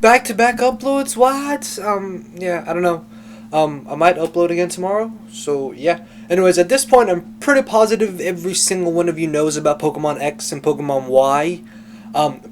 back-to-back uploads? What? Yeah, I don't know. I might upload again tomorrow. So, yeah. Anyways, at this point, I'm pretty positive every single one of you knows about Pokemon X and Pokemon Y.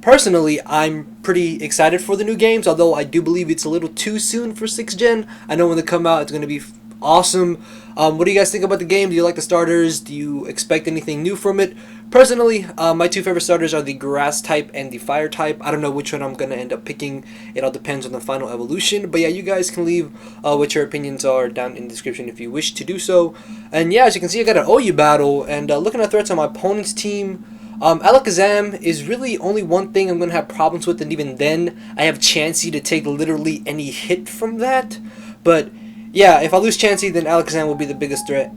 Personally, I'm pretty excited for the new games, although I do believe it's a little too soon for 6th Gen. I know when they come out, it's going to be awesome. What do you guys think about the game? Do you like the starters? Do you expect anything new from it? Personally, my two favorite starters are the grass type and the fire type. I don't know which one I'm going to end up picking. It all depends on the final evolution. But yeah, you guys can leave what your opinions are down in the description if you wish to do so. And yeah, as you can see, I got an OU battle. And looking at threats on my opponent's team, Alakazam is really only one thing I'm going to have problems with. And even then, I have Chansey to take literally any hit from that. But yeah, if I lose Chansey, then Alakazam will be the biggest threat.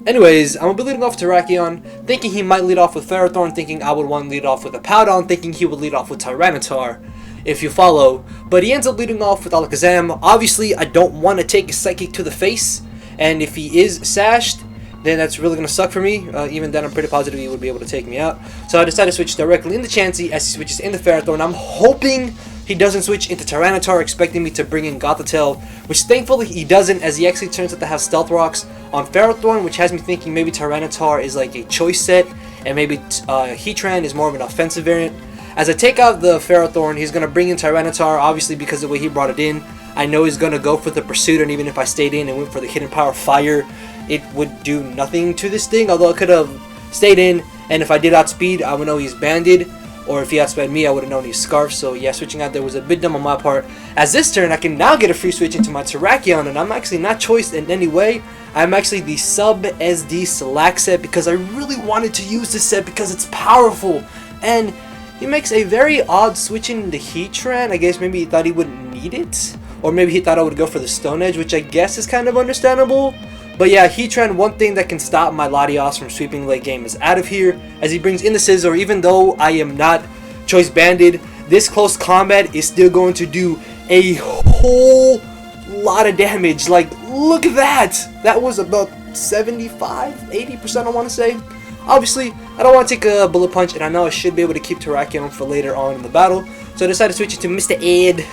Anyways, I'm going to be leading off Terrakion, thinking he might lead off with Ferrothorn, thinking I would want to lead off with a Powdon, thinking he would lead off with Tyranitar, if you follow. But he ends up leading off with Alakazam. Obviously, I don't want to take a Psychic to the face, and if he is sashed, then that's really going to suck for me. Even then, I'm pretty positive he would be able to take me out. So I decided to switch directly into Chansey as he switches into Ferrothorn. I'm hoping he doesn't switch into Tyranitar, expecting me to bring in Gothitelle, which thankfully he doesn't, as he actually turns out to have Stealth Rocks on Ferrothorn, which has me thinking maybe Tyranitar is like a choice set, and maybe Heatran is more of an offensive variant. As I take out the Ferrothorn, he's going to bring in Tyranitar, obviously because of the way he brought it in. I know he's going to go for the Pursuit, and even if I stayed in and went for the Hidden Power Fire, it would do nothing to this thing, although I could have stayed in, and if I did outspeed, I would know he's Banded. Or if he outsped me, I would have known he's Scarf. So yeah, switching out there was a bit dumb on my part. As this turn, I can now get a free switch into my Terrakion, and I'm actually not choiced in any way. I'm actually the sub SD Select set because I really wanted to use this set because it's powerful. And he makes a very odd switch in the Heatran. I guess maybe he thought he wouldn't need it. Or maybe he thought I would go for the Stone Edge, which I guess is kind of understandable. But yeah, Heatran, one thing that can stop my Latios from sweeping late game is out of here, as he brings in the Scizor. Even though I am not choice banded, this close combat is still going to do a whole lot of damage. Like, look at that! That was about 75-80%, I want to say. Obviously, I don't want to take a Bullet Punch, and I know I should be able to keep Terrakion for later on in the battle. So I decided to switch it to Mr. Ed,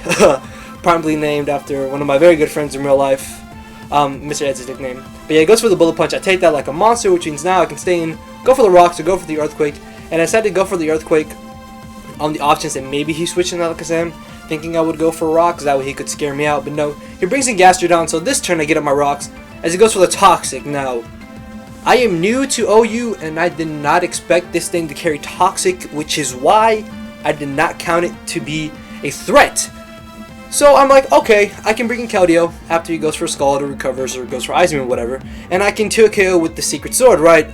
promptly named after one of my very good friends in real life. Mr. Ed's his nickname. But yeah, he goes for the Bullet Punch. I take that like a monster, which means now I can stay in, go for the Rocks, or go for the Earthquake. And I decided to go for the Earthquake on the options that maybe he's switching Alakazam, thinking I would go for Rocks, that way he could scare me out. But no, he brings in Gastrodon, so this turn I get up my Rocks, as he goes for the Toxic. Now, I am new to OU, and I did not expect this thing to carry Toxic, which is why I did not count it to be a threat. So I'm like, okay, I can bring in Keldeo after he goes for Scald or recovers or goes for Ice Beam or whatever, and I can 2-KO with the Secret Sword, right?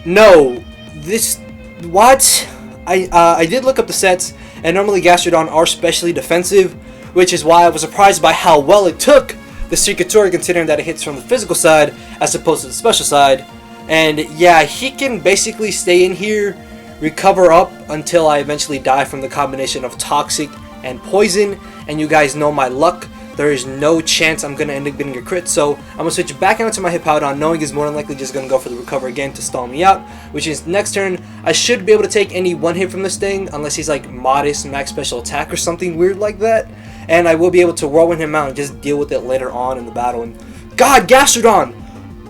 No, this, what? I did look up the sets, and normally Gastrodon are specially defensive, which is why I was surprised by how well it took the Secret Sword, considering that it hits from the physical side as opposed to the special side. And yeah, he can basically stay in here, recover up until I eventually die from the combination of Toxic and Poison, and you guys know my luck. There is no chance I'm going to end up getting a crit, so I'm going to switch back out to my Hippowdon, knowing he's more than likely just going to go for the Recover again to stall me out, which is next turn, I should be able to take any one hit from this thing, unless he's like Modest, Max Special Attack, or something weird like that, and I will be able to whirlwind him out and just deal with it later on in the battle. And God, Gastrodon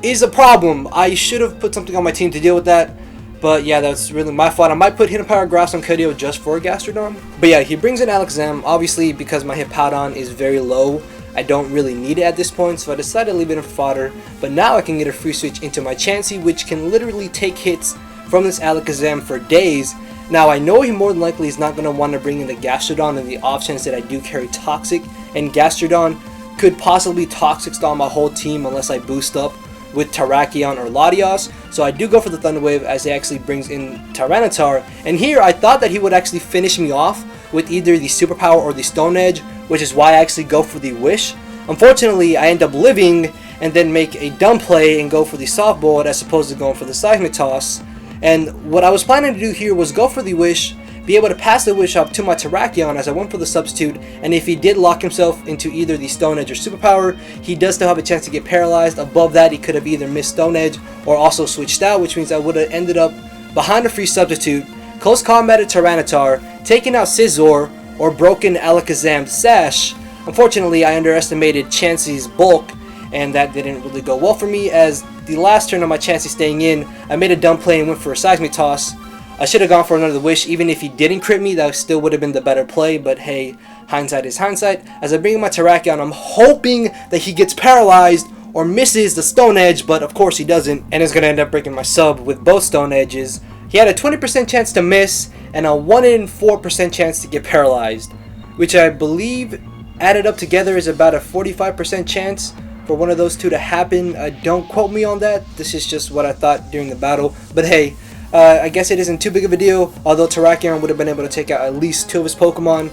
is a problem. I should have put something on my team to deal with that. But yeah, that's really my fault. I might put Hidden Power Grass on Keldeo just for Gastrodon. But yeah, he brings in Alakazam. Obviously, because my Hippowdon is very low, I don't really need it at this point, so I decided to leave it in fodder. But now I can get a free switch into my Chansey, which can literally take hits from this Alakazam for days. Now, I know he more than likely is not going to want to bring in the Gastrodon and the options that I do carry Toxic, and Gastrodon could possibly Toxic stall my whole team unless I boost up with Terrakion or Latios, so I do go for the Thunder Wave as he actually brings in Tyranitar, and here I thought that he would actually finish me off with either the Superpower or the Stone Edge, which is why I actually go for the Wish. Unfortunately, I end up living and then make a dumb play and go for the Soft Bullet as opposed to going for the Seismic Toss, and what I was planning to do here was go for the Wish, be able to pass the Wish up to my Terrakion as I went for the Substitute, and if he did lock himself into either the Stone Edge or Superpower, he does still have a chance to get paralyzed. Above that, he could have either missed Stone Edge or also switched out, which means I would have ended up behind a free Substitute, close combat at Tyranitar, taking out Scizor, or broken Alakazam Sash. Unfortunately, I underestimated Chansey's bulk, and that didn't really go well for me, as the last turn of my Chansey staying in, I made a dumb play and went for a Seismic Toss. I should have gone for another Wish. Even if he didn't crit me, that still would have been the better play, but hey, hindsight is hindsight. As I bring in my Terrakion, I'm hoping that he gets paralyzed or misses the Stone Edge, but of course he doesn't, and is going to end up breaking my sub with both Stone Edges. He had a 20% chance to miss and a 1 in 4% chance to get paralyzed, which I believe added up together is about a 45% chance for one of those two to happen. Don't quote me on that. This is just what I thought during the battle, but hey, I guess it isn't too big of a deal, although Terrakion would have been able to take out at least 2 of his Pokemon.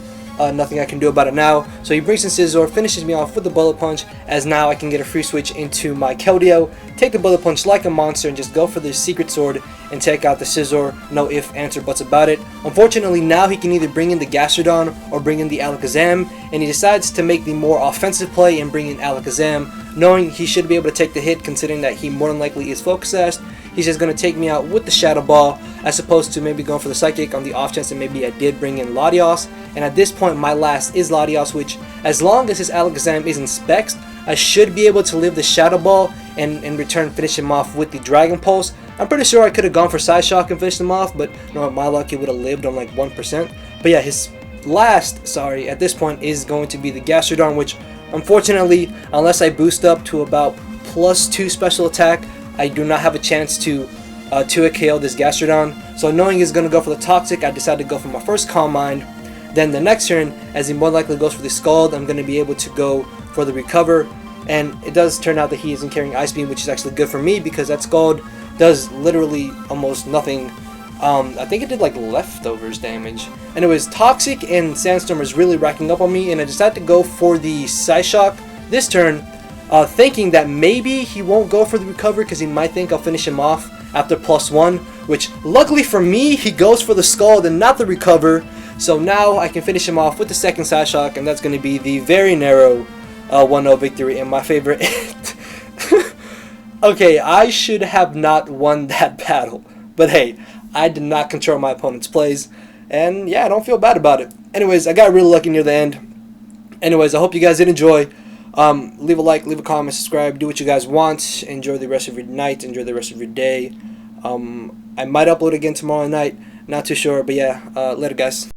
Nothing I can do about it now. So he brings in Scizor, finishes me off with the Bullet Punch, as now I can get a free switch into my Keldeo, take the Bullet Punch like a monster, and just go for the Secret Sword and take out the Scizor. No ifs, ands, or buts about it. Unfortunately, now he can either bring in the Gastrodon or bring in the Alakazam, and he decides to make the more offensive play and bring in Alakazam, knowing he should be able to take the hit considering that he more than likely is Focus Sash. He's just going to take me out with the Shadow Ball, as opposed to maybe going for the Psychic on the off chance that maybe I did bring in Latios. And at this point, my last is Latios, which, as long as his Alakazam isn't Specs, I should be able to live the Shadow Ball and in return finish him off with the Dragon Pulse. I'm pretty sure I could have gone for Psyshock and finished him off, but no, my luck, he would have lived on like 1%. But yeah, his last, at this point is going to be the Gastrodon, which unfortunately, unless I boost up to about +2 special attack, I do not have a chance to 2-hit KO this Gastrodon. So knowing he's going to go for the Toxic, I decided to go for my first Calm Mind. Then the next turn, as he more likely goes for the Scald, I'm going to be able to go for the Recover. And it does turn out that he isn't carrying Ice Beam, which is actually good for me because that Scald does literally almost nothing. I think it did like leftovers damage. Anyways, Toxic and Sandstorm is really racking up on me, and I decided to go for the Psyshock this turn, thinking that maybe he won't go for the Recover because he might think I'll finish him off after +1, which luckily for me, he goes for the Scald and not the Recover. So now I can finish him off with the second Psyshock, and that's going to be the very narrow 1-0 victory in my favor. Okay, I should have not won that battle, but hey, I did not control my opponent's plays, and yeah, I don't feel bad about it. Anyways, I got really lucky near the end. Anyways, I hope you guys did enjoy. Leave a like, leave a comment, subscribe, do what you guys want. Enjoy the rest of your night, enjoy the rest of your day. I might upload again tomorrow night, not too sure, but yeah, later guys.